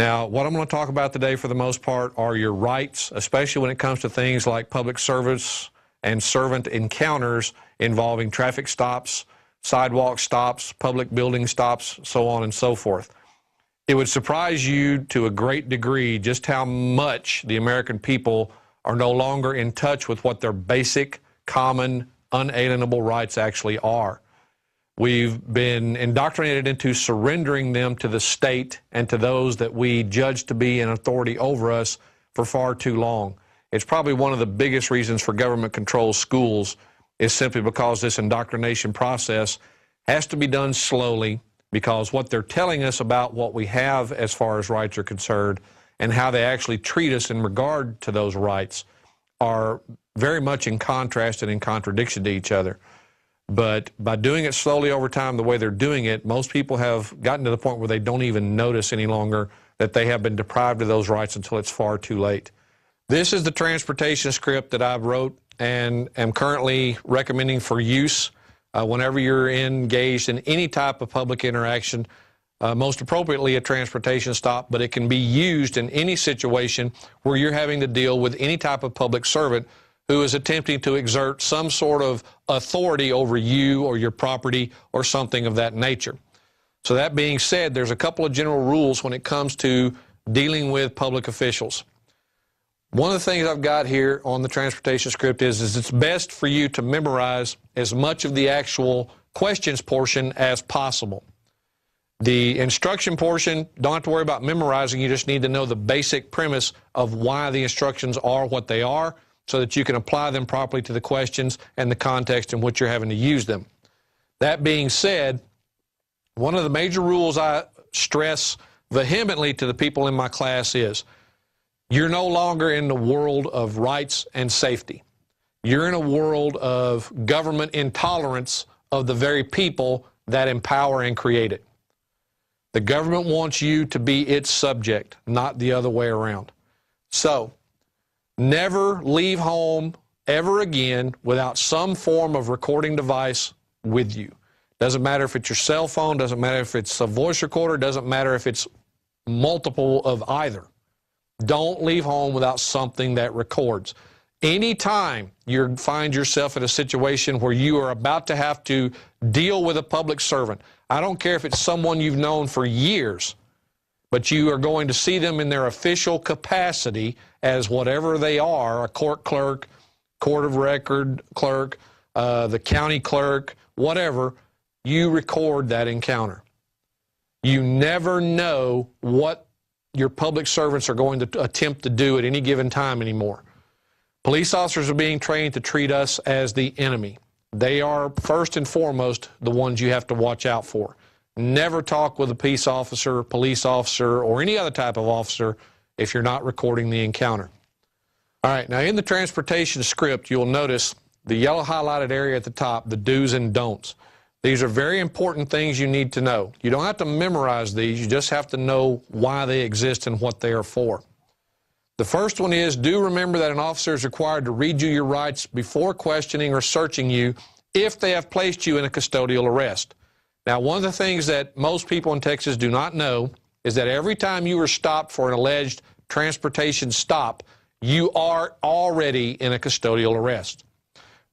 Now, what I'm going to talk about today for the most part are your rights, especially when it comes to things like public service and servant encounters involving traffic stops, sidewalk stops, public building stops, so on and so forth. It would surprise you to a great degree just how much the American people are no longer in touch with what their basic, common, unalienable rights actually are. We've been indoctrinated into surrendering them to the state and to those that we judge to be in authority over us for far too long. It's probably one of the biggest reasons for government-controlled schools is simply because this indoctrination process has to be done slowly, because what they're telling us about what we have as far as rights are concerned and how they actually treat us in regard to those rights are very much in contrast and in contradiction to each other. But by doing it slowly over time the way they're doing it, most people have gotten to the point where they don't even notice any longer that they have been deprived of those rights until it's far too late. This is the transportation script that I wrote and am currently recommending for use whenever you're engaged in any type of public interaction, most appropriately a transportation stop, but it can be used in any situation where you're having to deal with any type of public servant who is attempting to exert some sort of authority over you or your property or something of that nature. So that being said, there's a couple of general rules when it comes to dealing with public officials. One of the things I've got here on the transportation script is it's best for you to memorize as much of the actual questions portion as possible. The instruction portion, don't have to worry about memorizing. You just need to know the basic premise of why the instructions are what they are so that you can apply them properly to the questions and the context in which you're having to use them. That being said, one of the major rules I stress vehemently to the people in my class is you're no longer in the world of rights and safety. You're in a world of government intolerance of the very people that empower and create it. The government wants you to be its subject, not the other way around. So, never leave home ever again without some form of recording device with you. Doesn't matter if it's your cell phone, doesn't matter if it's a voice recorder, doesn't matter if it's multiple of either. Don't leave home without something that records. Anytime you find yourself in a situation where you are about to have to deal with a public servant, I don't care if it's someone you've known for years, but you are going to see them in their official capacity as whatever they are, a court clerk, court of record clerk, the county clerk, whatever, you record that encounter. You never know what your public servants are going to attempt to do at any given time anymore. Police officers are being trained to treat us as the enemy. They are first and foremost the ones you have to watch out for. Never talk with a peace officer, police officer, or any other type of officer if you're not recording the encounter. All right, now in the transportation script, you'll notice the yellow highlighted area at the top, the do's and don'ts. These are very important things you need to know. You don't have to memorize these, you just have to know why they exist and what they are for. The first one is, do remember that an officer is required to read you your rights before questioning or searching you if they have placed you in a custodial arrest. Now, one of the things that most people in Texas do not know is that every time you are stopped for an alleged transportation stop, you are already in a custodial arrest.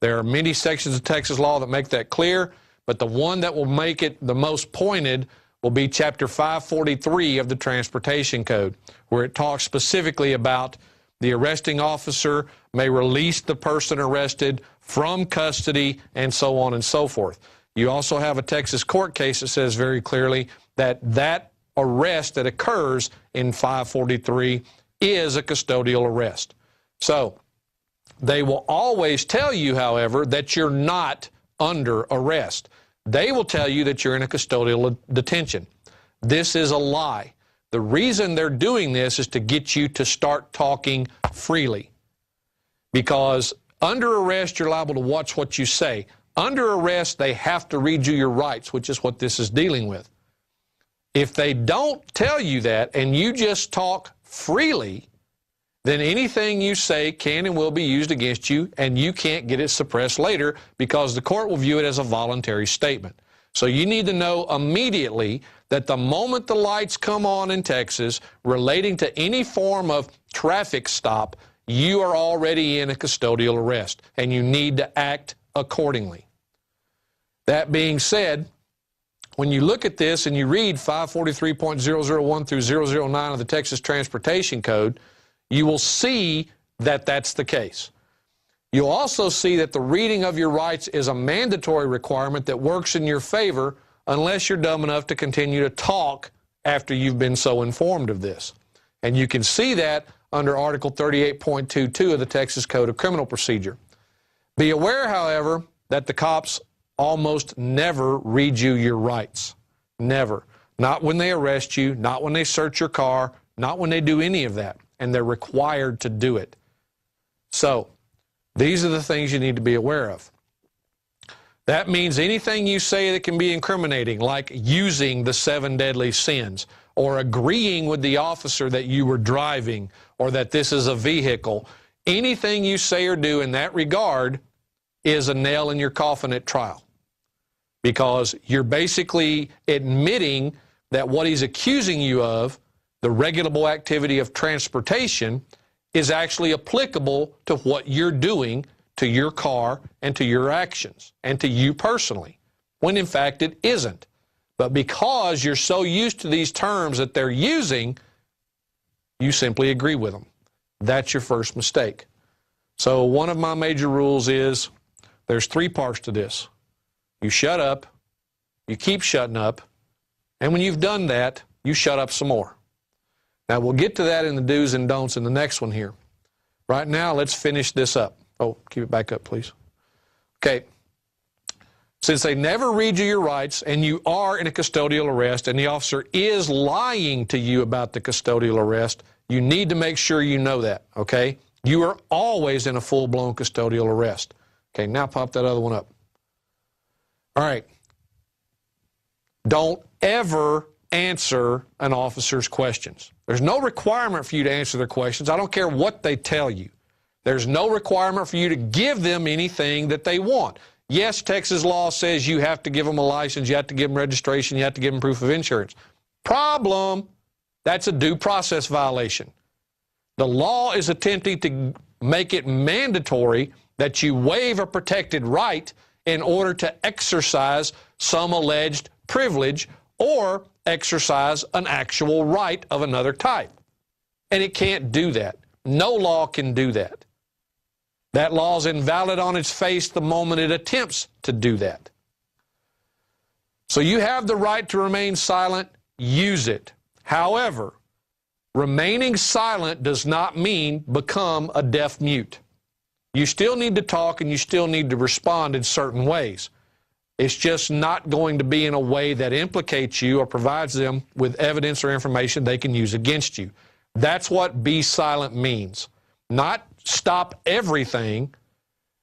There are many sections of Texas law that make that clear, but the one that will make it the most pointed will be Chapter 543 of the Transportation Code, where it talks specifically about the arresting officer may release the person arrested from custody and so on and so forth. You also have a Texas court case that says very clearly that that arrest that occurs in 543 is a custodial arrest. So they will always tell you, however, that you're not under arrest. They will tell you that you're in a custodial detention. This is a lie. The reason they're doing this is to get you to start talking freely. Because under arrest, you're liable to watch what you say. Under arrest, they have to read you your rights, which is what this is dealing with. If they don't tell you that and you just talk freely, then anything you say can and will be used against you, and you can't get it suppressed later because the court will view it as a voluntary statement. So you need to know immediately that the moment the lights come on in Texas relating to any form of traffic stop, you are already in a custodial arrest, and you need to act accordingly. That being said, when you look at this and you read 543.001 through 009 of the Texas Transportation Code, you will see that that's the case. You'll also see that the reading of your rights is a mandatory requirement that works in your favor unless you're dumb enough to continue to talk after you've been so informed of this. And you can see that under Article 38.22 of the Texas Code of Criminal Procedure. Be aware, however, that the cops almost never read you your rights. Never. Not when they arrest you, not when they search your car, not when they do any of that. And they're required to do it. So, these are the things you need to be aware of. That means anything you say that can be incriminating, like using the 7 deadly sins, or agreeing with the officer that you were driving, or that this is a vehicle, anything you say or do in that regard is a nail in your coffin at trial. Because you're basically admitting that what he's accusing you of, the regulable activity of transportation, is actually applicable to what you're doing to your car and to your actions and to you personally, when in fact it isn't. But because you're so used to these terms that they're using, you simply agree with them. That's your first mistake. So one of my major rules is there's 3 parts to this. You shut up, you keep shutting up, and when you've done that, you shut up some more. Now, we'll get to that in the do's and don'ts in the next one here. Right now, let's finish this up. Oh, keep it back up, please. Okay. Since they never read you your rights and you are in a custodial arrest and the officer is lying to you about the custodial arrest, you need to make sure you know that, okay? You are always in a full-blown custodial arrest. Okay, now pop that other one up. All right. Don't ever answer an officer's questions. There's no requirement for you to answer their questions. I don't care what they tell you. There's no requirement for you to give them anything that they want. Yes, Texas law says you have to give them a license, you have to give them registration, you have to give them proof of insurance. Problem, that's a due process violation. The law is attempting to make it mandatory that you waive a protected right in order to exercise some alleged privilege or exercise an actual right of another type. And it can't do that. No law can do that. That law is invalid on its face the moment it attempts to do that. So you have the right to remain silent, use it. However, remaining silent does not mean become a deaf mute. You still need to talk and you still need to respond in certain ways. It's just not going to be in a way that implicates you or provides them with evidence or information they can use against you. That's what be silent means. Not stop everything.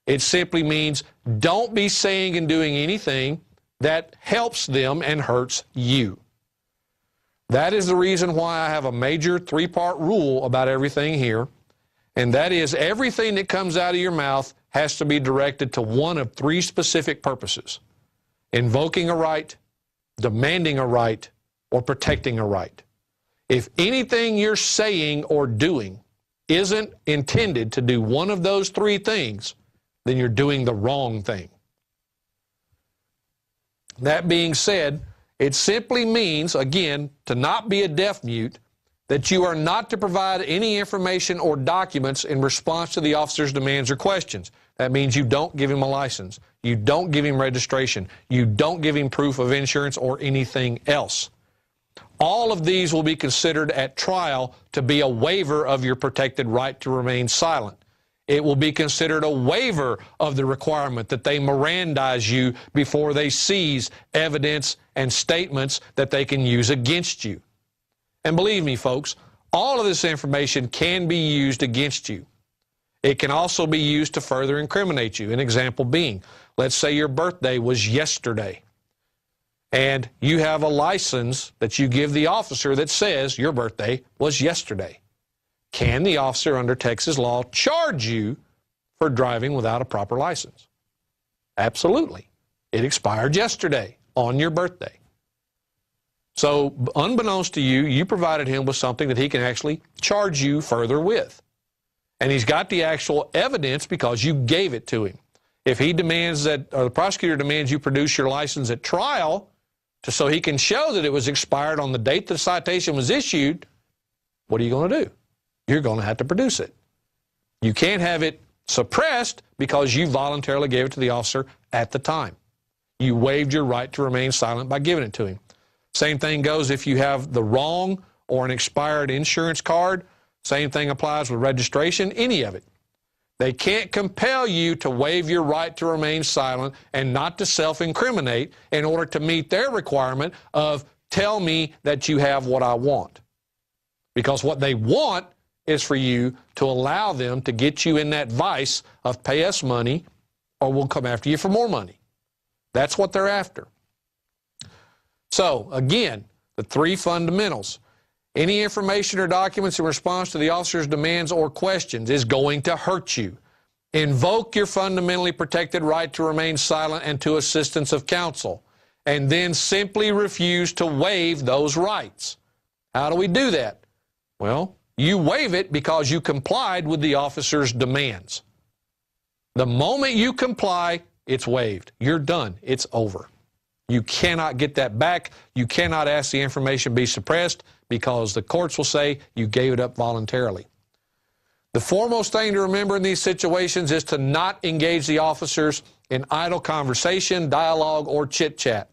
It simply means don't be saying and doing anything that helps them and hurts you. That is the reason why I have a major 3-part rule about everything here, and that is everything that comes out of your mouth has to be directed to one of 3 specific purposes: invoking a right, demanding a right, or protecting a right. If anything you're saying or doing isn't intended to do one of those 3 things, then you're doing the wrong thing. That being said, it simply means, again, to not be a deaf mute, that you are not to provide any information or documents in response to the officer's demands or questions. That means you don't give him a license. You don't give him registration. You don't give him proof of insurance or anything else. All of these will be considered at trial to be a waiver of your protected right to remain silent. It will be considered a waiver of the requirement that they Mirandize you before they seize evidence and statements that they can use against you. And believe me, folks, all of this information can be used against you. It can also be used to further incriminate you. An example being, let's say your birthday was yesterday, and you have a license that you give the officer that says your birthday was yesterday. Can the officer under Texas law charge you for driving without a proper license? Absolutely. It expired yesterday. on your birthday. So unbeknownst to you, you provided him with something that he can actually charge you further with. And he's got the actual evidence because you gave it to him. If he demands that, or the prosecutor demands you produce your license at trial so he can show that it was expired on the date the citation was issued, what are you going to do? You're going to have to produce it. You can't have it suppressed because you voluntarily gave it to the officer at the time. You waived your right to remain silent by giving it to him. Same thing goes if you have the wrong or an expired insurance card. Same thing applies with registration, any of it. They can't compel you to waive your right to remain silent and not to self-incriminate in order to meet their requirement of tell me that you have what I want. Because what they want is for you to allow them to get you in that vice of pay us money or we'll come after you for more money. That's what they're after. So, again, the three fundamentals. Any information or documents in response to the officer's demands or questions is going to hurt you. Invoke your fundamentally protected right to remain silent and to assistance of counsel, and then simply refuse to waive those rights. How do we do that? Well, you waive it because you complied with the officer's demands. The moment you comply, it's waived. You're done. It's over. You cannot get that back. You cannot ask the information be suppressed because the courts will say you gave it up voluntarily. The foremost thing to remember in these situations is to not engage the officers in idle conversation, dialogue, or chit-chat.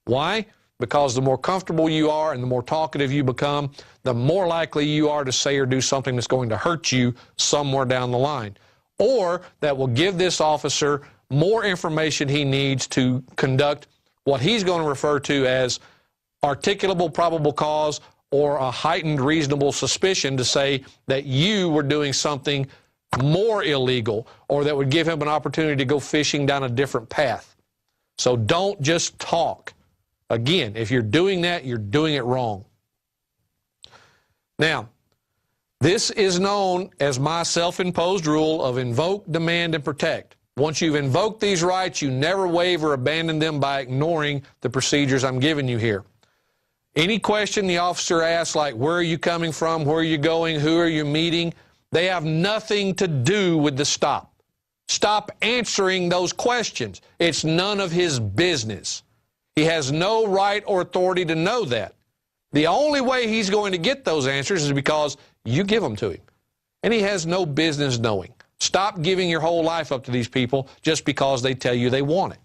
Why? Because the more comfortable you are and the more talkative you become, the more likely you are to say or do something that's going to hurt you somewhere down the line, or that will give this officer more information he needs to conduct what he's going to refer to as articulable probable cause or a heightened reasonable suspicion to say that you were doing something more illegal or that would give him an opportunity to go fishing down a different path. So don't just talk. Again, if you're doing that, you're doing it wrong. Now, this is known as my self-imposed rule of invoke, demand, and protect. Once you've invoked these rights, you never waive or abandon them by ignoring the procedures I'm giving you here. Any question the officer asks, like where are you coming from, where are you going, who are you meeting, they have nothing to do with the stop. Stop answering those questions. It's none of his business. He has no right or authority to know that. The only way he's going to get those answers is because you give them to him. And he has no business knowing. Stop giving your whole life up to these people just because they tell you they want it.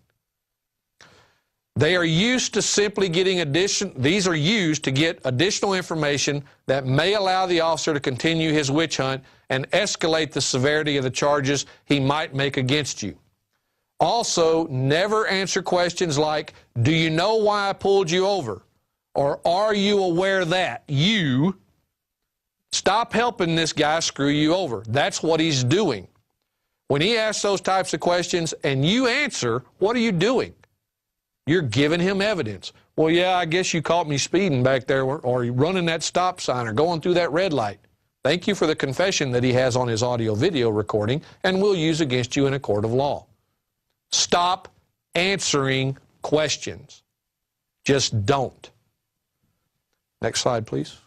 They are used to simply getting these are used to get additional information that may allow the officer to continue his witch hunt and escalate the severity of the charges he might make against you. Also, never answer questions like, do you know why I pulled you over? Or are you aware that you... Stop helping this guy screw you over. That's what he's doing. When he asks those types of questions and you answer, what are you doing? You're giving him evidence. Well, yeah, I guess you caught me speeding back there or running that stop sign or going through that red light. Thank you for the confession that he has on his audio-video recording and will use against you in a court of law. Stop answering questions. Just don't. Next slide, please.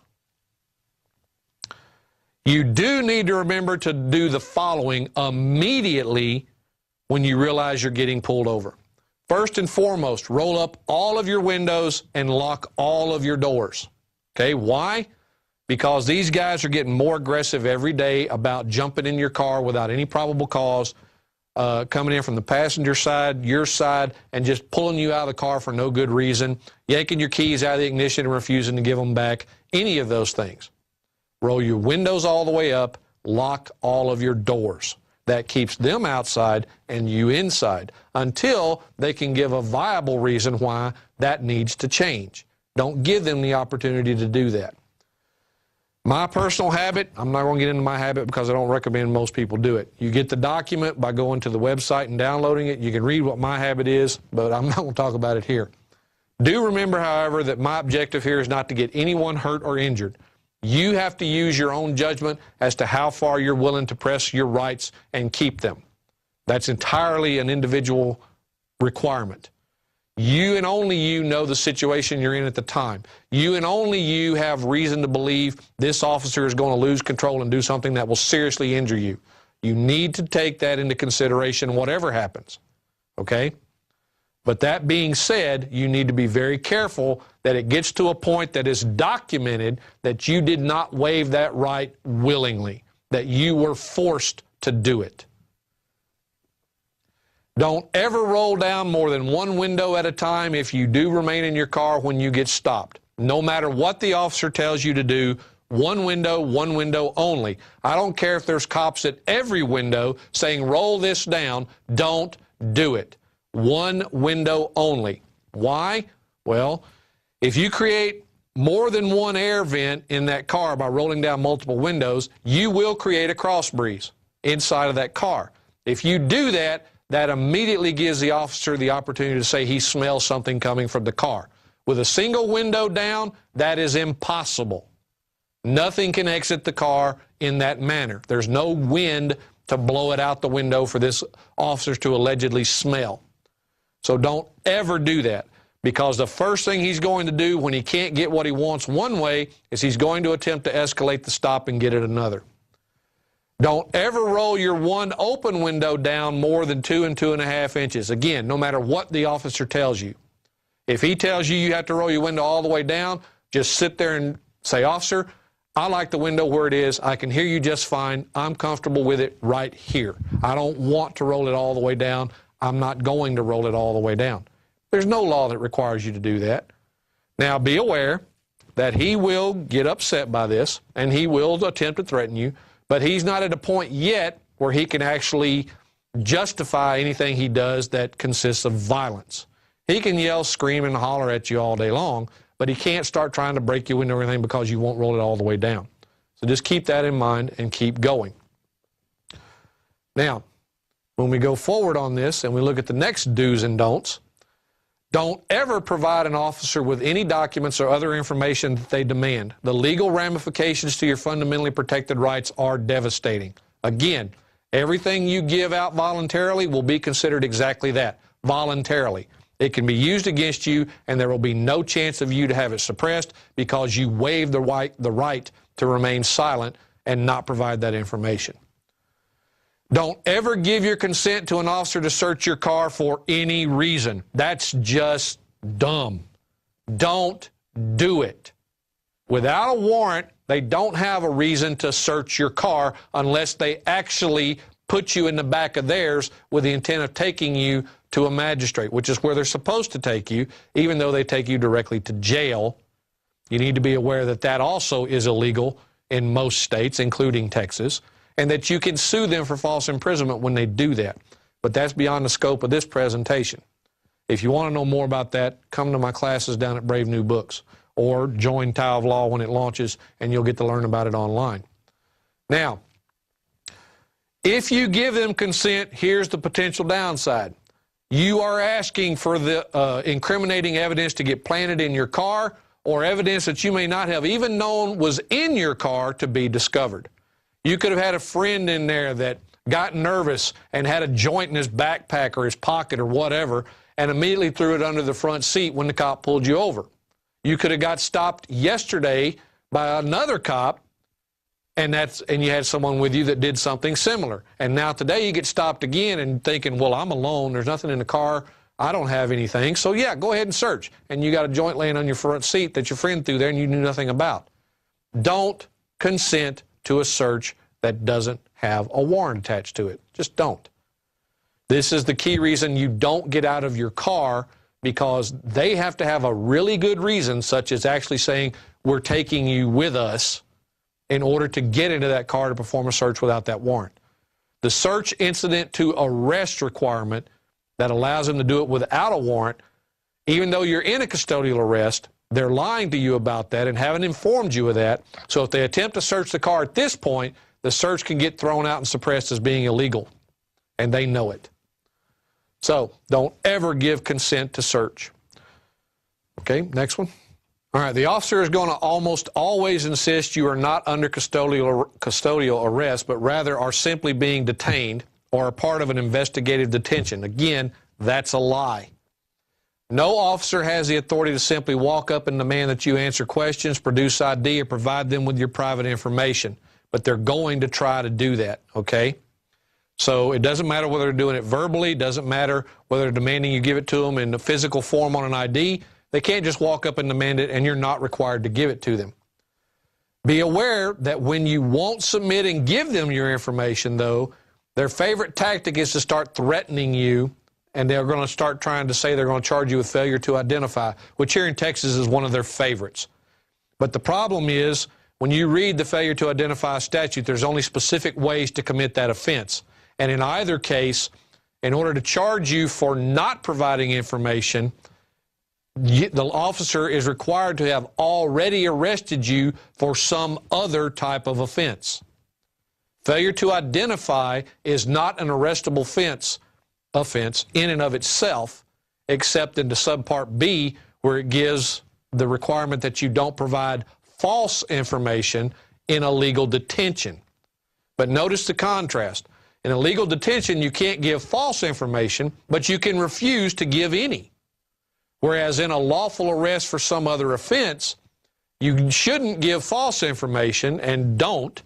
You do need to remember to do the following immediately when you realize you're getting pulled over. First and foremost, roll up all of your windows and lock all of your doors. Okay, why? Because these guys are getting more aggressive every day about jumping in your car without any probable cause, coming in from the passenger side, your side, and just pulling you out of the car for no good reason, yanking your keys out of the ignition and refusing to give them back, any of those things. Roll your windows all the way up, lock all of your doors. That keeps them outside and you inside until they can give a viable reason why that needs to change. Don't give them the opportunity to do that. My personal habit, I'm not going to get into my habit because I don't recommend most people do it. You get the document by going to the website and downloading it. You can read what my habit is, but I'm not going to talk about it here. Do remember, however, that my objective here is not to get anyone hurt or injured. You have to use your own judgment as to how far you're willing to press your rights and keep them. That's entirely an individual requirement. You and only you know the situation you're in at the time. You and only you have reason to believe this officer is going to lose control and do something that will seriously injure you. You need to take that into consideration whatever happens, okay? But that being said, you need to be very careful that it gets to a point that is documented that you did not waive that right willingly, that you were forced to do it. Don't ever roll down more than one window at a time if you do remain in your car when you get stopped. No matter what the officer tells you to do, one window only. I don't care if there's cops at every window saying roll this down, don't do it. One window only. Why? Well, if you create more than one air vent in that car by rolling down multiple windows, you will create a cross breeze inside of that car. If you do that, that immediately gives the officer the opportunity to say he smells something coming from the car. With a single window down, that is impossible. Nothing can exit the car in that manner. There's no wind to blow it out the window for this officer to allegedly smell. So don't ever do that, because the first thing he's going to do when he can't get what he wants one way is he's going to attempt to escalate the stop and get it another. Don't ever roll your one open window down more than 2 and 2.5 inches. Again, no matter what the officer tells you. If he tells you you have to roll your window all the way down, just sit there and say, officer, I like the window where it is. I can hear you just fine. I'm comfortable with it right here. I don't want to roll it all the way down. I'm not going to roll it all the way down. There's no law that requires you to do that. Now, be aware that he will get upset by this, and he will attempt to threaten you, but he's not at a point yet where he can actually justify anything he does that consists of violence. He can yell, scream, and holler at you all day long, but he can't start trying to break your window or anything because you won't roll it all the way down. So just keep that in mind and keep going. Now, when we go forward on this and we look at the next do's and don'ts, don't ever provide an officer with any documents or other information that they demand. The legal ramifications to your fundamentally protected rights are devastating. Again, everything you give out voluntarily will be considered exactly that, voluntarily. It can be used against you, and there will be no chance of you to have it suppressed because you waived the right to remain silent and not provide that information. Don't ever give your consent to an officer to search your car for any reason. That's just dumb. Don't do it. Without a warrant, they don't have a reason to search your car unless they actually put you in the back of theirs with the intent of taking you to a magistrate, which is where they're supposed to take you, even though they take you directly to jail. You need to be aware that that also is illegal in most states, including Texas, and that you can sue them for false imprisonment when they do that. But that's beyond the scope of this presentation. If you want to know more about that, come to my classes down at Brave New Books, or join Tower of Law when it launches, and you'll get to learn about it online. Now, if you give them consent, here's the potential downside. You are asking for the incriminating evidence to get planted in your car, or evidence that you may not have even known was in your car to be discovered. You could have had a friend in there that got nervous and had a joint in his backpack or his pocket or whatever, and immediately threw it under the front seat when the cop pulled you over. You could have got stopped yesterday by another cop, and you had someone with you that did something similar. And now today you get stopped again and thinking, well, I'm alone, there's nothing in the car, I don't have anything, so yeah, go ahead and search. And you got a joint laying on your front seat that your friend threw there and you knew nothing about. Don't consent to a search that doesn't have a warrant attached to it. Just don't. This is the key reason you don't get out of your car, because they have to have a really good reason, such as actually saying, we're taking you with us, in order to get into that car to perform a search without that warrant. The search incident to arrest requirement that allows them to do it without a warrant, even though you're in a custodial arrest, they're lying to you about that and haven't informed you of that. So if they attempt to search the car at this point, the search can get thrown out and suppressed as being illegal, and they know it. So don't ever give consent to search. Okay, next one. All right, the officer is going to almost always insist you are not under custodial arrest, but rather are simply being detained or a part of an investigative detention. Again, that's a lie. No officer has the authority to simply walk up and demand that you answer questions, produce ID, or provide them with your private information. But they're going to try to do that, okay? So it doesn't matter whether they're doing it verbally, doesn't matter whether they're demanding you give it to them in the physical form on an ID. They can't just walk up and demand it, and you're not required to give it to them. Be aware that when you won't submit and give them your information, though, their favorite tactic is to start threatening you, and they're going to start trying to say they're going to charge you with failure to identify, which here in Texas is one of their favorites. But the problem is, when you read the failure to identify statute, there's only specific ways to commit that offense. And in either case, in order to charge you for not providing information, the officer is required to have already arrested you for some other type of offense. Failure to identify is not an arrestable offense in and of itself, except in the subpart B, where it gives the requirement that you don't provide false information in a legal detention. But notice the contrast. In a legal detention, you can't give false information, but you can refuse to give any. Whereas in a lawful arrest for some other offense, you shouldn't give false information and don't,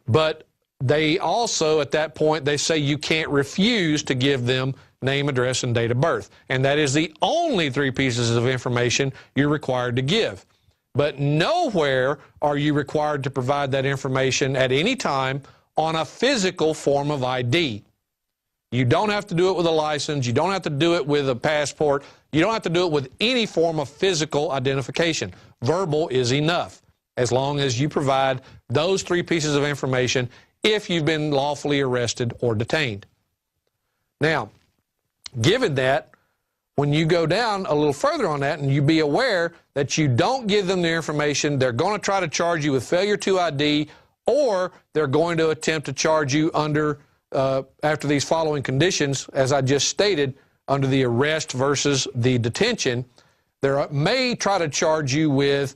but they also, at that point, they say you can't refuse to give them name, address, and date of birth. And that is the only 3 pieces of information you're required to give. But nowhere are you required to provide that information at any time on a physical form of ID. You don't have to do it with a license. You don't have to do it with a passport. You don't have to do it with any form of physical identification. Verbal is enough, as long as you provide those 3 pieces of information if you've been lawfully arrested or detained. Now, given that, when you go down a little further on that, and you be aware that you don't give them the information, they're going to try to charge you with failure to ID, or they're going to attempt to charge you under, after these following conditions, as I just stated, under the arrest versus the detention. They may try to charge you with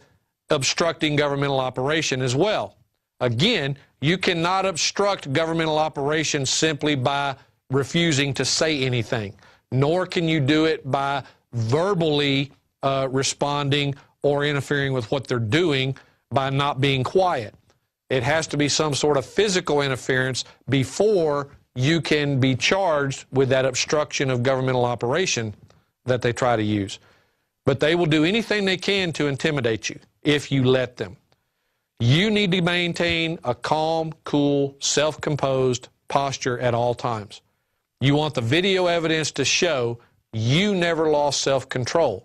obstructing governmental operation as well. Again, you cannot obstruct governmental operation simply by refusing to say anything, nor can you do it by verbally responding or interfering with what they're doing by not being quiet. It has to be some sort of physical interference before you can be charged with that obstruction of governmental operation that they try to use. But they will do anything they can to intimidate you if you let them. You need to maintain a calm, cool, self-composed posture at all times. You want the video evidence to show you never lost self-control.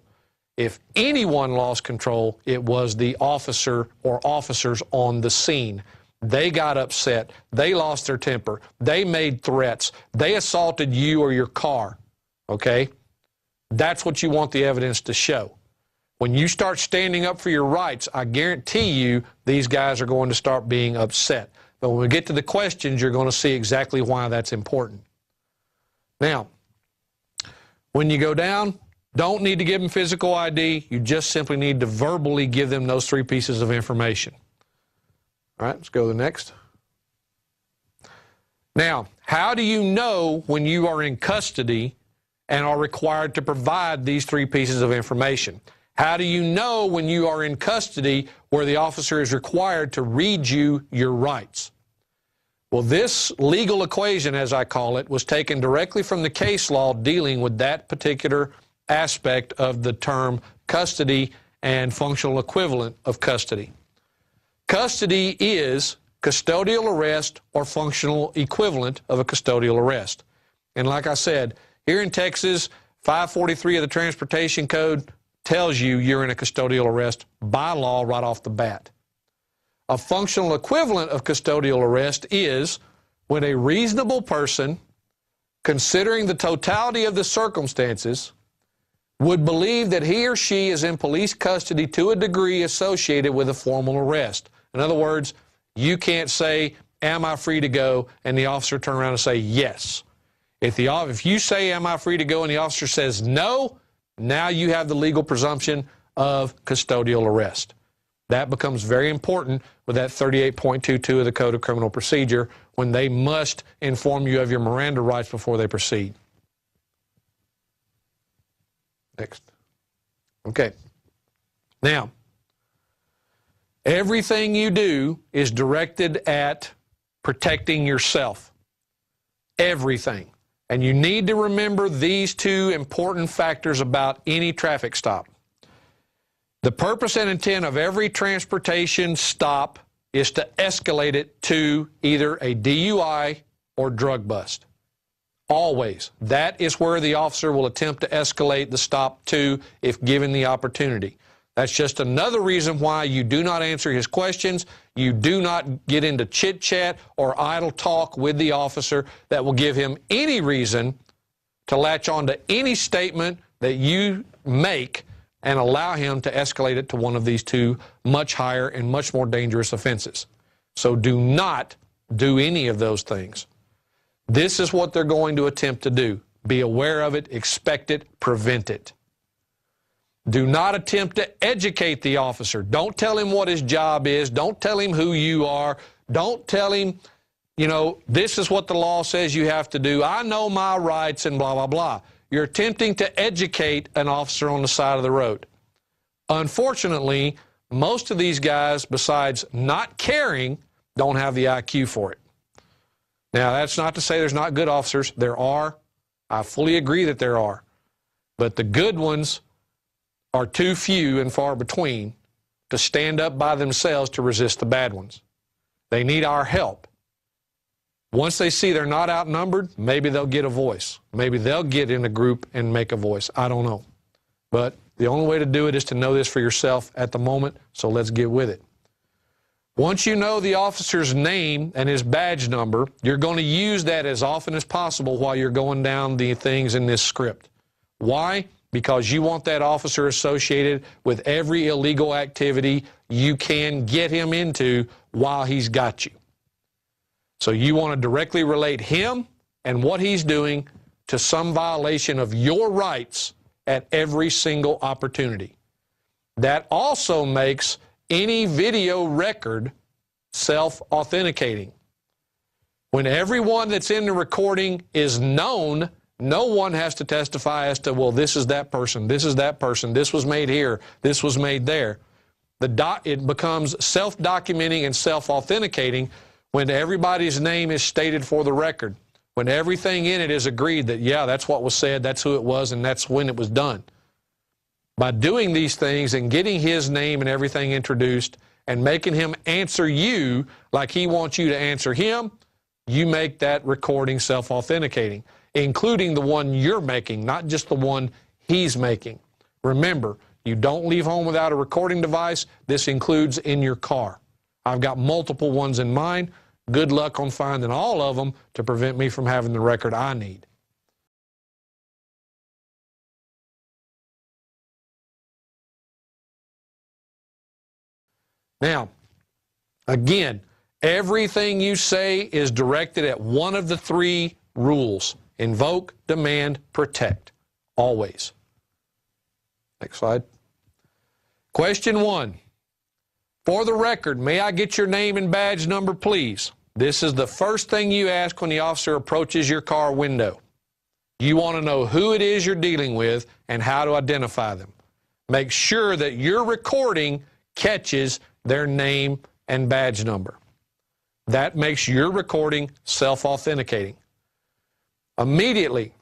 If anyone lost control, it was the officer or officers on the scene. They got upset. They lost their temper. They made threats. They assaulted you or your car, okay? That's what you want the evidence to show. When you start standing up for your rights, I guarantee you these guys are going to start being upset. But when we get to the questions, you're going to see exactly why that's important. Now, when you go down, don't need to give them physical ID. You just simply need to verbally give them those 3 pieces of information. All right, let's go to the next. Now, how do you know when you are in custody and are required to provide these 3 pieces of information? How do you know when you are in custody where the officer is required to read you your rights? Well, this legal equation, as I call it, was taken directly from the case law dealing with that particular aspect of the term custody and functional equivalent of custody. Custody is custodial arrest or functional equivalent of a custodial arrest. And like I said, here in Texas, 543 of the Transportation Code tells you you're in a custodial arrest by law right off the bat. A functional equivalent of custodial arrest is when a reasonable person, considering the totality of the circumstances, would believe that he or she is in police custody to a degree associated with a formal arrest. In other words, you can't say, "Am I free to go?" and the officer turn around and say, "Yes." If you say, "Am I free to go?" and the officer says, "No," now you have the legal presumption of custodial arrest. That becomes very important with that 38.22 of the Code of Criminal Procedure when they must inform you of your Miranda rights before they proceed. Next. Okay. Now, everything you do is directed at protecting yourself. Everything. And you need to remember these two important factors about any traffic stop. The purpose and intent of every transportation stop is to escalate it to either a DUI or drug bust. Always. That is where the officer will attempt to escalate the stop to if given the opportunity. That's just another reason why you do not answer his questions. You do not get into chit-chat or idle talk with the officer that will give him any reason to latch on to any statement that you make and allow him to escalate it to one of these two much higher and much more dangerous offenses. So do not do any of those things. This is what they're going to attempt to do. Be aware of it, expect it, prevent it. Do not attempt to educate the officer. Don't tell him what his job is. Don't tell him who you are. Don't tell him, you know, this is what the law says you have to do. I know my rights and blah, blah, blah. You're attempting to educate an officer on the side of the road. Unfortunately, most of these guys, besides not caring, don't have the IQ for it. Now, that's not to say there's not good officers. There are. I fully agree that there are. But the good ones are too few and far between to stand up by themselves to resist the bad ones. They need our help. Once they see they're not outnumbered, maybe they'll get a voice. Maybe they'll get in a group and make a voice. I don't know. But the only way to do it is to know this for yourself at the moment, so let's get with it. Once you know the officer's name and his badge number, you're going to use that as often as possible while you're going down the things in this script. Why? Because you want that officer associated with every illegal activity you can get him into while he's got you. So you want to directly relate him and what he's doing to some violation of your rights at every single opportunity. That also makes any video record self-authenticating. When everyone that's in the recording is known, no one has to testify as to, well, this is that person, this is that person, this was made here, this was made there. It becomes self-documenting and self-authenticating when everybody's name is stated for the record, when everything in it is agreed that, yeah, that's what was said, that's who it was, and that's when it was done. By doing these things and getting his name and everything introduced and making him answer you like he wants you to answer him, you make that recording self-authenticating, including the one you're making, not just the one he's making. Remember, you don't leave home without a recording device. This includes in your car. I've got multiple ones in mind. Good luck on finding all of them to prevent me from having the record I need. Now, again, everything you say is directed at one of the three rules: invoke, demand, protect. Always. Next slide. Question 1. For the record, may I get your name and badge number, please? This is the first thing you ask when the officer approaches your car window. You want to know who it is you're dealing with and how to identify them. Make sure that your recording catches their name and badge number. That makes your recording self-authenticating. Immediately,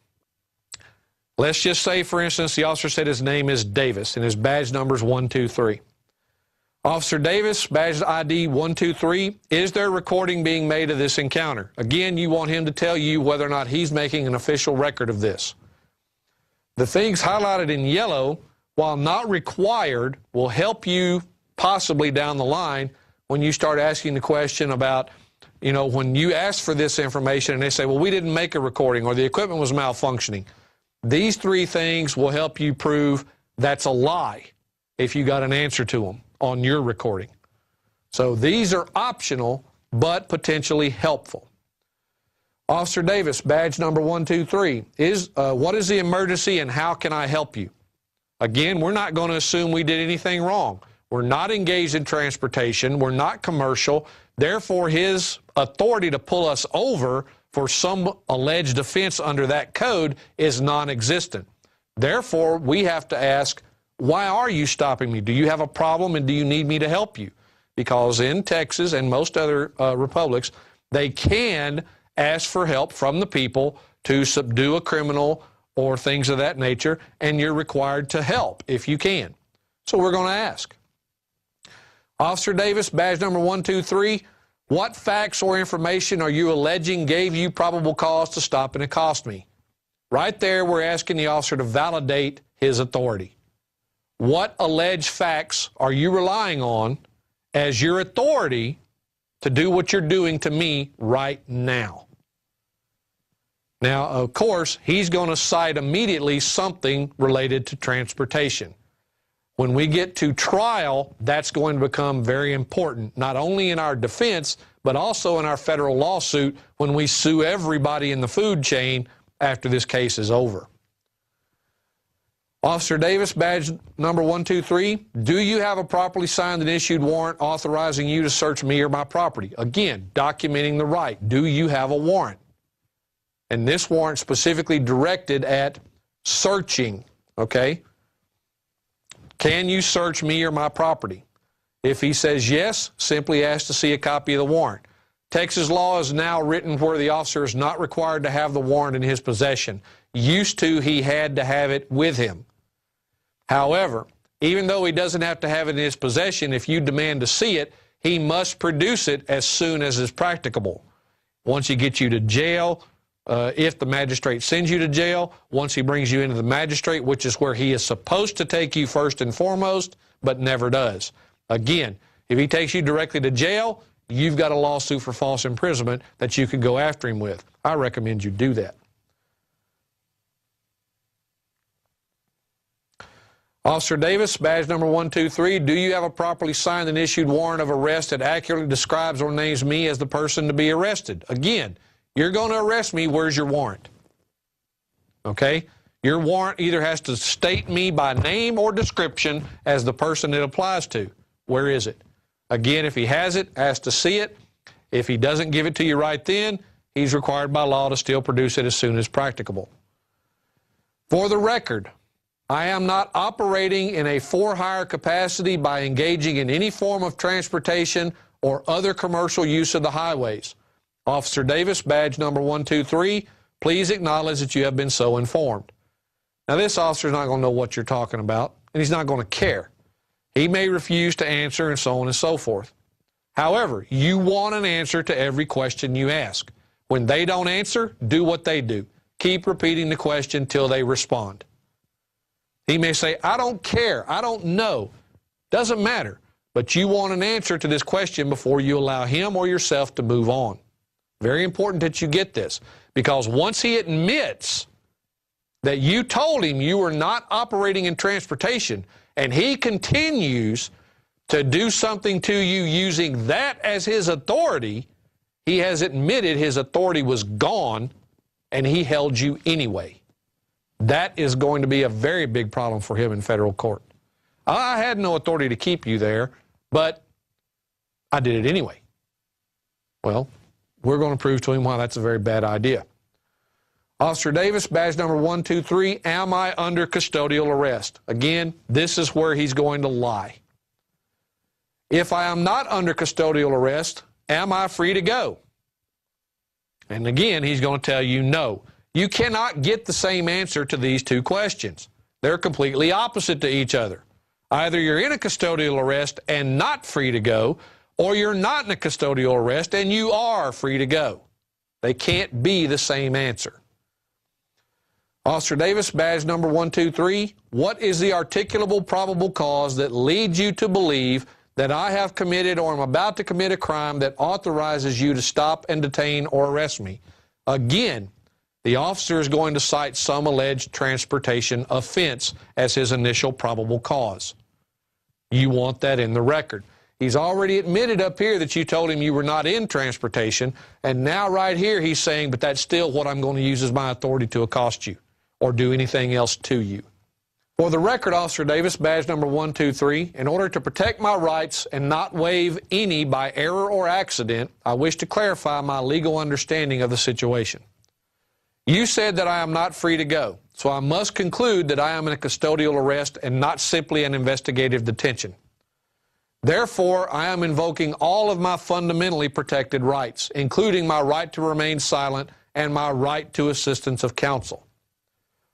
let's just say, for instance, the officer said his name is Davis and his badge number is 123. Officer Davis, badge ID 123, is there recording being made of this encounter? Again, you want him to tell you whether or not he's making an official record of this. The things highlighted in yellow, while not required, will help you possibly down the line when you start asking the question about, you know, when you ask for this information and they say, well, we didn't make a recording or the equipment was malfunctioning. These three things will help you prove that's a lie if you got an answer to them on your recording. So these are optional but potentially helpful. Officer Davis, badge number 123, what is the emergency and how can I help you? Again, we're not going to assume we did anything wrong. We're not engaged in transportation. We're not commercial. Therefore, his authority to pull us over for some alleged offense under that code is non-existent. Therefore, we have to ask, why are you stopping me? Do you have a problem and do you need me to help you? Because in Texas and most other republics, they can ask for help from the people to subdue a criminal or things of that nature, and you're required to help if you can. So we're going to ask. Officer Davis, badge number 123, what facts or information are you alleging gave you probable cause to stop and accost me? Right there, we're asking the officer to validate his authority. What alleged facts are you relying on as your authority to do what you're doing to me right now? Now, of course, he's going to cite immediately something related to transportation. When we get to trial, that's going to become very important, not only in our defense, but also in our federal lawsuit when we sue everybody in the food chain after this case is over. Officer Davis, badge number 123, do you have a properly signed and issued warrant authorizing you to search me or my property? Again, documenting the right. Do you have a warrant? And this warrant specifically directed at searching, okay? Can you search me or my property? If he says yes, simply ask to see a copy of the warrant. Texas law is now written where the officer is not required to have the warrant in his possession. Used to, he had to have it with him. However, even though he doesn't have to have it in his possession, if you demand to see it, he must produce it as soon as is practicable. Once he gets you to jail, if the magistrate sends you to jail, once he brings you into the magistrate, which is where he is supposed to take you first and foremost, but never does. Again, if he takes you directly to jail, you've got a lawsuit for false imprisonment that you could go after him with. I recommend you do that. Officer Davis, badge number 123, do you have a properly signed and issued warrant of arrest that accurately describes or names me as the person to be arrested? Again, you're going to arrest me, where's your warrant? Okay? Your warrant either has to state me by name or description as the person it applies to. Where is it? Again, if he has it, ask to see it. If he doesn't give it to you right then, he's required by law to still produce it as soon as practicable. For the record, I am not operating in a for-hire capacity by engaging in any form of transportation or other commercial use of the highways. Officer Davis, badge number 123, please acknowledge that you have been so informed. Now, this officer is not going to know what you're talking about, and he's not going to care. He may refuse to answer and so on and so forth. However, you want an answer to every question you ask. When they don't answer, do what they do. Keep repeating the question till they respond. He may say, I don't care, I don't know. Doesn't matter. But you want an answer to this question before you allow him or yourself to move on. Very important that you get this, because once he admits that you told him you were not operating in transportation and he continues to do something to you using that as his authority, he has admitted his authority was gone and he held you anyway. That is going to be a very big problem for him in federal court. I had no authority to keep you there, but I did it anyway. Well, we're going to prove to him why that's a very bad idea. Officer Davis, badge number 123, am I under custodial arrest? Again, this is where he's going to lie. If I am not under custodial arrest, am I free to go? And again, he's going to tell you no. You cannot get the same answer to these two questions. They're completely opposite to each other. Either you're in a custodial arrest and not free to go, or you're not in a custodial arrest and you are free to go. They can't be the same answer. Officer Davis, badge number 123, what is the articulable probable cause that leads you to believe that I have committed or am about to commit a crime that authorizes you to stop and detain or arrest me? Again, the officer is going to cite some alleged transportation offense as his initial probable cause. You want that in the record. He's already admitted up here that you told him you were not in transportation, and now right here he's saying, but that's still what I'm going to use as my authority to accost you or do anything else to you. For the record, Officer Davis, badge number 123, in order to protect my rights and not waive any by error or accident, I wish to clarify my legal understanding of the situation. You said that I am not free to go, so I must conclude that I am in a custodial arrest and not simply an investigative detention. Therefore, I am invoking all of my fundamentally protected rights, including my right to remain silent and my right to assistance of counsel.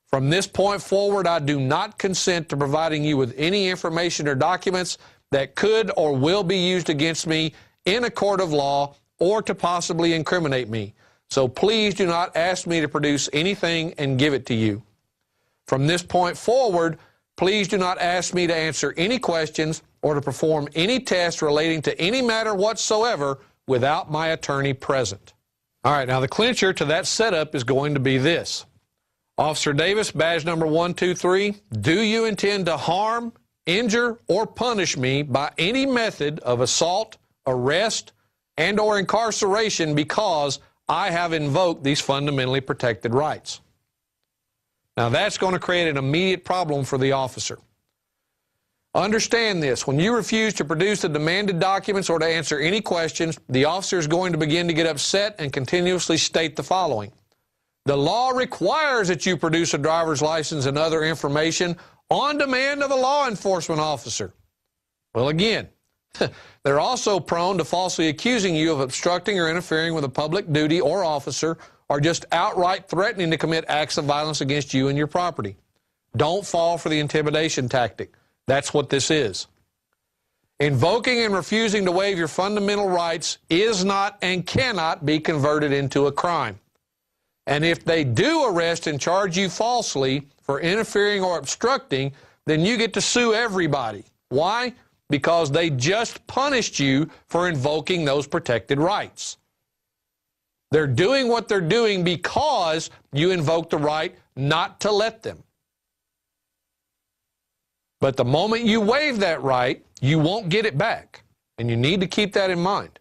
From this point forward, I do not consent to providing you with any information or documents that could or will be used against me in a court of law or to possibly incriminate me. So please do not ask me to produce anything and give it to you. From this point forward, please do not ask me to answer any questions or to perform any tests relating to any matter whatsoever without my attorney present. All right, now the clincher to that setup is going to be this. Officer Davis, badge number 123, do you intend to harm, injure, or punish me by any method of assault, arrest, and or incarceration because I have invoked these fundamentally protected rights? Now that's going to create an immediate problem for the officer. Understand this, when you refuse to produce the demanded documents or to answer any questions, the officer is going to begin to get upset and continuously state the following. The law requires that you produce a driver's license and other information on demand of a law enforcement officer. Well, again, they're also prone to falsely accusing you of obstructing or interfering with a public duty or officer or just outright threatening to commit acts of violence against you and your property. Don't fall for the intimidation tactic. That's what this is. Invoking and refusing to waive your fundamental rights is not and cannot be converted into a crime. And if they do arrest and charge you falsely for interfering or obstructing, then you get to sue everybody. Why? Because they just punished you for invoking those protected rights. They're doing what they're doing because you invoked the right not to let them. But the moment you waive that right, you won't get it back. And you need to keep that in mind.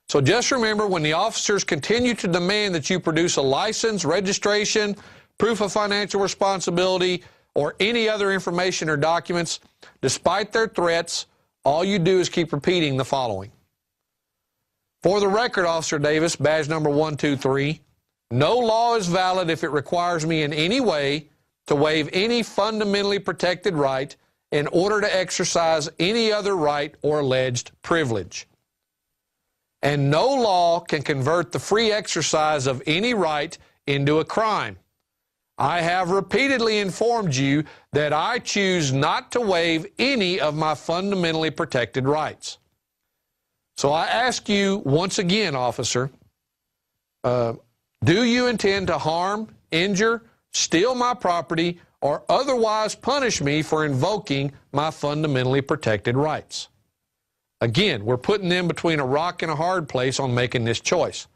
So just remember, when the officers continue to demand that you produce a license, registration, proof of financial responsibility, or any other information or documents, despite their threats, all you do is keep repeating the following. For the record, Officer Davis, badge number 123, no law is valid if it requires me in any way to waive any fundamentally protected right in order to exercise any other right or alleged privilege. And no law can convert the free exercise of any right into a crime. I have repeatedly informed you that I choose not to waive any of my fundamentally protected rights. So I ask you once again, officer, do you intend to harm, injure, steal my property, or otherwise punish me for invoking my fundamentally protected rights? Again, we're putting them between a rock and a hard place on making this choice.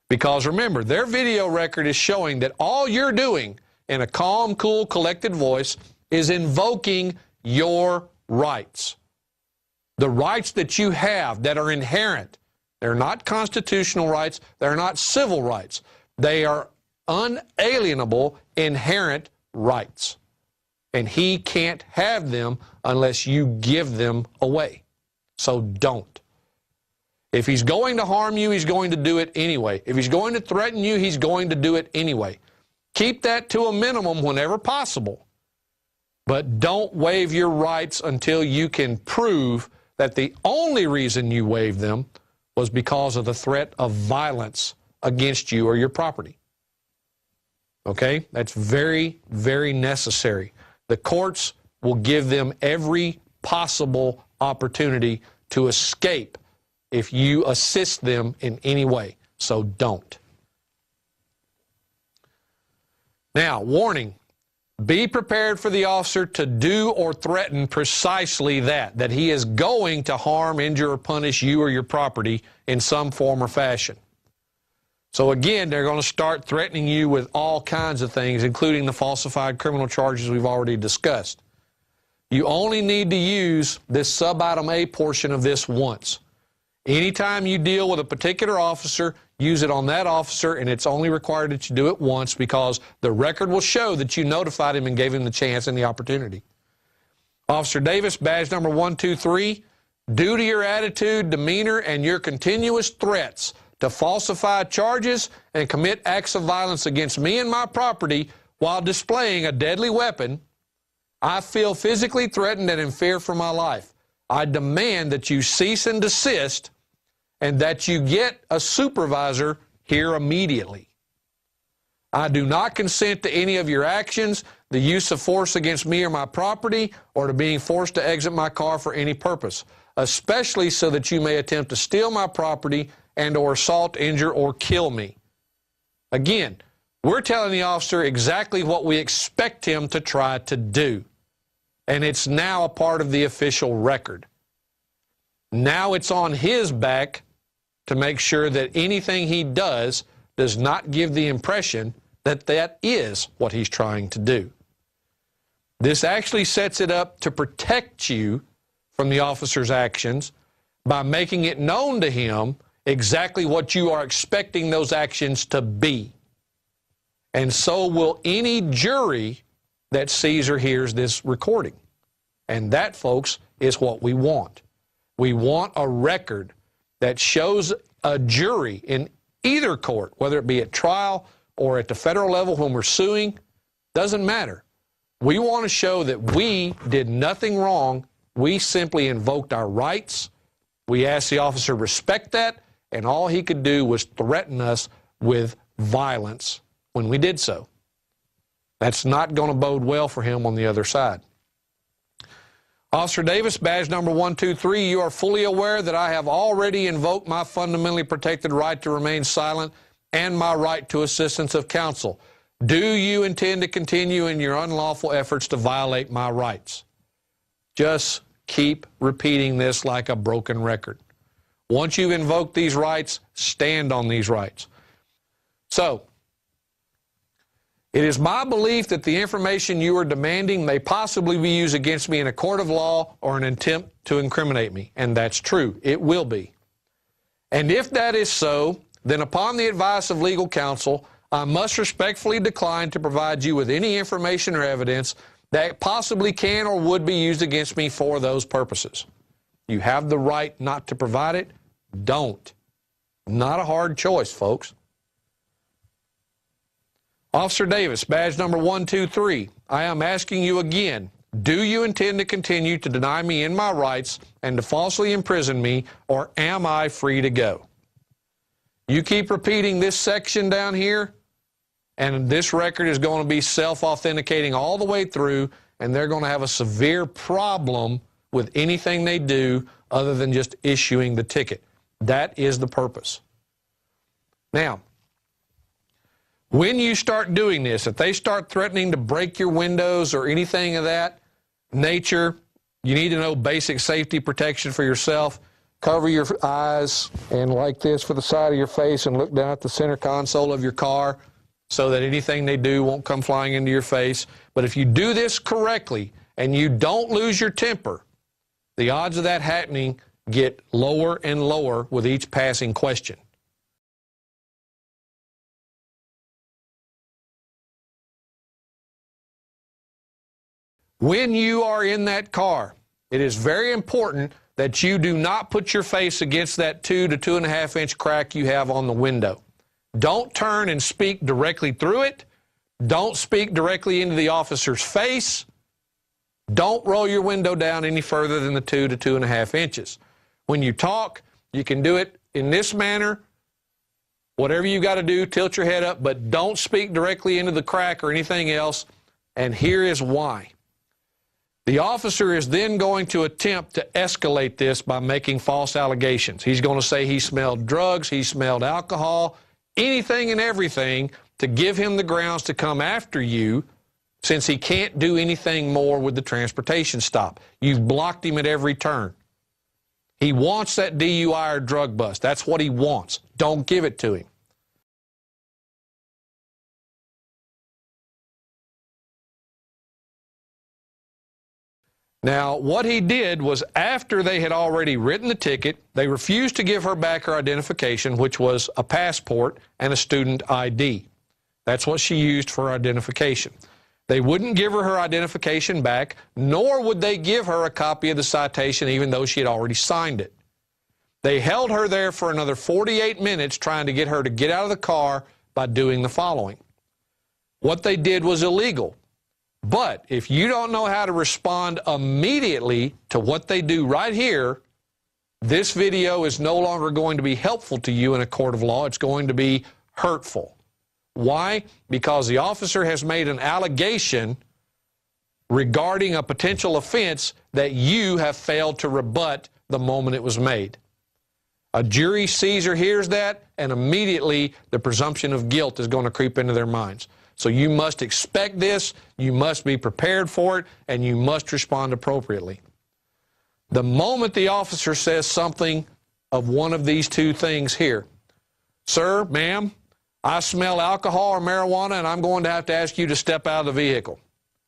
Because remember, their video record is showing that all you're doing in a calm, cool, collected voice is invoking your rights. The rights that you have that are inherent. They're not constitutional rights. They're not civil rights. They are unalienable, inherent rights. And he can't have them unless you give them away. So don't. If he's going to harm you, he's going to do it anyway. If he's going to threaten you, he's going to do it anyway. Keep that to a minimum whenever possible. But don't waive your rights until you can prove that the only reason you waived them was because of the threat of violence against you or your property. Okay? That's very, very necessary. The courts will give them every possible opportunity to escape if you assist them in any way. So don't. Now, warning. Be prepared for the officer to do or threaten precisely that he is going to harm, injure, or punish you or your property in some form or fashion. So again, they're going to start threatening you with all kinds of things, including the falsified criminal charges we've already discussed. You only need to use this sub-item A portion of this once. Anytime you deal with a particular officer, use it on that officer, and it's only required that you do it once because the record will show that you notified him and gave him the chance and the opportunity. Officer Davis, badge number 123, due to your attitude, demeanor, and your continuous threats, to falsify charges and commit acts of violence against me and my property while displaying a deadly weapon, I feel physically threatened and in fear for my life. I demand that you cease and desist and that you get a supervisor here immediately. I do not consent to any of your actions, the use of force against me or my property, or to being forced to exit my car for any purpose, especially so that you may attempt to steal my property and or assault, injure, or kill me. Again, we're telling the officer exactly what we expect him to try to do. And it's now a part of the official record. Now it's on his back to make sure that anything he does not give the impression that that is what he's trying to do. This actually sets it up to protect you from the officer's actions by making it known to him exactly what you are expecting those actions to be. And so will any jury that sees or hears this recording. And that, folks, is what we want. We want a record that shows a jury in either court, whether it be at trial or at the federal level when we're suing, doesn't matter. We want to show that we did nothing wrong. We simply invoked our rights. We asked the officer to respect that, and all he could do was threaten us with violence when we did so. That's not going to bode well for him on the other side. Officer Davis, badge number 123, you are fully aware that I have already invoked my fundamentally protected right to remain silent and my right to assistance of counsel. Do you intend to continue in your unlawful efforts to violate my rights? Just keep repeating this like a broken record. Once you've invoked these rights, stand on these rights. So, it is my belief that the information you are demanding may possibly be used against me in a court of law or an attempt to incriminate me. And that's true. It will be. And if that is so, then upon the advice of legal counsel, I must respectfully decline to provide you with any information or evidence that possibly can or would be used against me for those purposes. You have the right not to provide it. Don't. Not a hard choice, folks. Officer Davis, badge number 123, I am asking you again, do you intend to continue to deny me in my rights and to falsely imprison me, or am I free to go? You keep repeating this section down here, and this record is going to be self-authenticating all the way through, and they're going to have a severe problem with anything they do other than just issuing the ticket. That is the purpose. Now, when you start doing this, if they start threatening to break your windows or anything of that nature, you need to know basic safety protection for yourself. Cover your eyes and like this for the side of your face and look down at the center console of your car so that anything they do won't come flying into your face. But if you do this correctly and you don't lose your temper, the odds of that happening get lower and lower with each passing question. When you are in that car, it is very important that you do not put your face against that 2 to 2.5 inch crack you have on the window. Don't turn and speak directly through it. Don't speak directly into the officer's face. Don't roll your window down any further than the 2 to 2.5 inches. When you talk, you can do it in this manner. Whatever you got to do, tilt your head up, but don't speak directly into the crack or anything else. And here is why. The officer is then going to attempt to escalate this by making false allegations. He's going to say he smelled drugs, he smelled alcohol, anything and everything to give him the grounds to come after you, since he can't do anything more with the transportation stop. You've blocked him at every turn. He wants that DUI or drug bust. That's what he wants. Don't give it to him. Now, what he did was, after they had already written the ticket, they refused to give her back her identification, which was a passport and a student ID. That's what she used for identification. They wouldn't give her her identification back, nor would they give her a copy of the citation, even though she had already signed it. They held her there for another 48 minutes trying to get her to get out of the car by doing the following. What they did was illegal. But if you don't know how to respond immediately to what they do right here, this video is no longer going to be helpful to you in a court of law. It's going to be hurtful. Why? Because the officer has made an allegation regarding a potential offense that you have failed to rebut the moment it was made. A jury sees or hears that, and immediately the presumption of guilt is going to creep into their minds. So you must expect this, you must be prepared for it, and you must respond appropriately. The moment the officer says something of one of these two things here, sir, ma'am, I smell alcohol or marijuana, and I'm going to have to ask you to step out of the vehicle.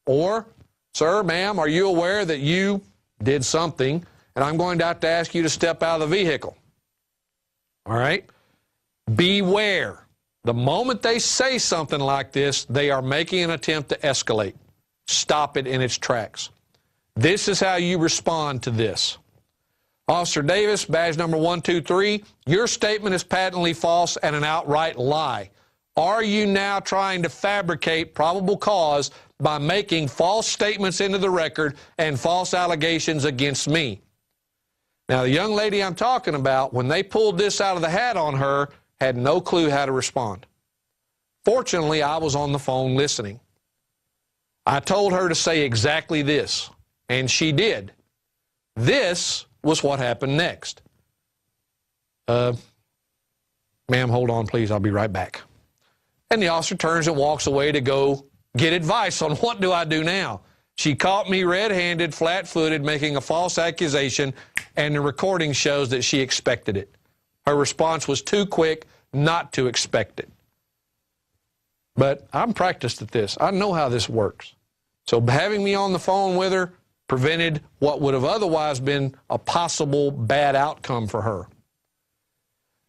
Or, sir, ma'am, are you aware that you did something, and I'm going to have to ask you to step out of the vehicle? All right? Beware. The moment they say something like this, they are making an attempt to escalate. Stop it in its tracks. This is how you respond to this. Officer Davis, badge number 123, your statement is patently false and an outright lie. Are you now trying to fabricate probable cause by making false statements into the record and false allegations against me? Now, the young lady I'm talking about, when they pulled this out of the hat on her, had no clue how to respond. Fortunately, I was on the phone listening. I told her to say exactly this, and she did. This was what happened next. Ma'am, hold on, please. I'll be right back. And the officer turns and walks away to go get advice on what do I do now. She caught me red-handed, flat-footed, making a false accusation, and the recording shows that she expected it. Her response was too quick not to expect it. But I'm practiced at this. I know how this works. So having me on the phone with her prevented what would have otherwise been a possible bad outcome for her.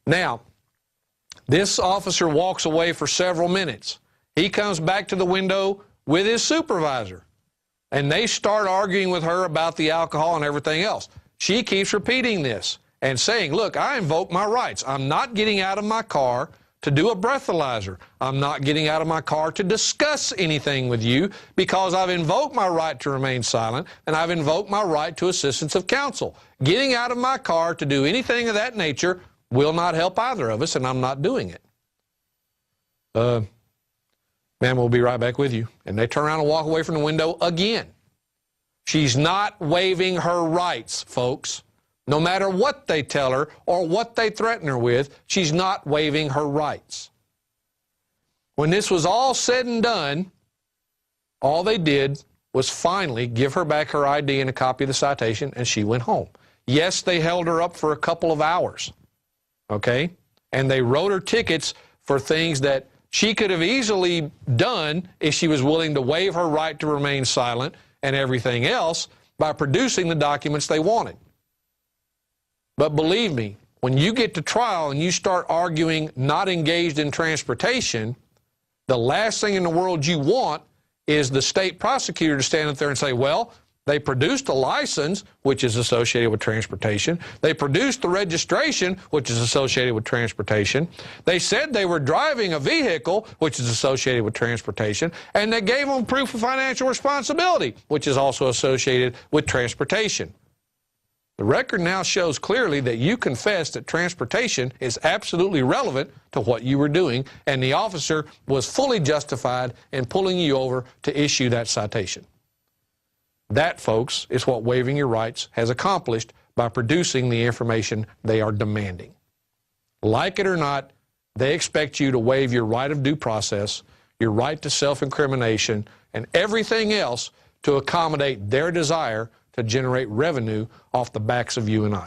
Now, this officer walks away for several minutes. He comes back to the window with his supervisor, and they start arguing with her about the alcohol and everything else. She keeps repeating this and saying, look, I invoke my rights. I'm not getting out of my car to do a breathalyzer. I'm not getting out of my car to discuss anything with you because I've invoked my right to remain silent and I've invoked my right to assistance of counsel. Getting out of my car to do anything of that nature will not help either of us, and I'm not doing it. Ma'am, we'll be right back with you. And they turn around and walk away from the window again. She's not waiving her rights, folks. No matter what they tell her or what they threaten her with, she's not waiving her rights. When this was all said and done, all they did was finally give her back her ID and a copy of the citation, and she went home. Yes, they held her up for a couple of hours, okay? And they wrote her tickets for things that she could have easily done if she was willing to waive her right to remain silent and everything else by producing the documents they wanted. But believe me, when you get to trial and you start arguing not engaged in transportation, the last thing in the world you want is the state prosecutor to stand up there and say, well, they produced a license, which is associated with transportation. They produced the registration, which is associated with transportation. They said they were driving a vehicle, which is associated with transportation. And they gave them proof of financial responsibility, which is also associated with transportation. The record now shows clearly that you confessed that transportation is absolutely relevant to what you were doing, and the officer was fully justified in pulling you over to issue that citation. That, folks, is what waiving your rights has accomplished by producing the information they are demanding. Like it or not, they expect you to waive your right of due process, your right to self-incrimination, and everything else to accommodate their desire to generate revenue off the backs of you and I.